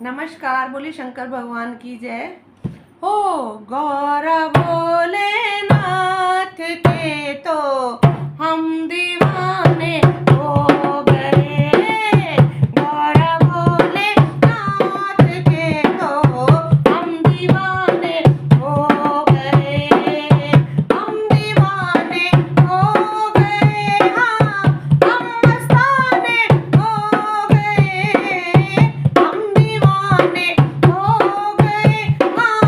नमस्कार, बोली शंकर भगवान की जय हो। गौरा भोलेनाथ के तो हम दीवाने हो गए। गौरा भोलेनाथ के तो हम दीवाने हो गए। हम दीवाने हो गए, हाँ हम मस्ताने हो गए। हम दीवाने हो गए, हाँ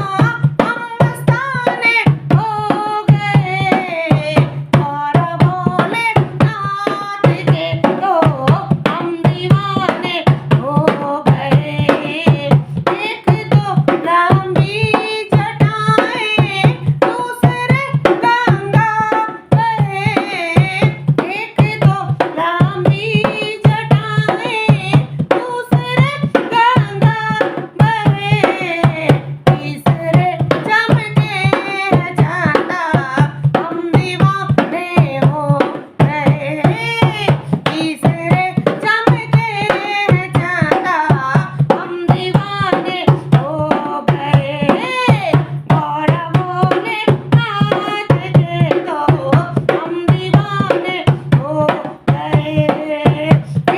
हम मस्ताने हो गए। गौरा भोलेनाथ के तो हम दीवाने हो गए। एक तो लंबी जटाएं, दूसरे गंगा बहे। एक तो लंबी जटाएं, दूसरे गंगा बहे। तीसरे चमके है चांदा, हम दीवाने हो गए। तीसरे चमके है चांदा, हम दीवाने हो गए। गौरा भोलेनाथ के तो हम दीवाने हो गए।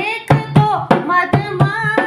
एक तो मदमस्त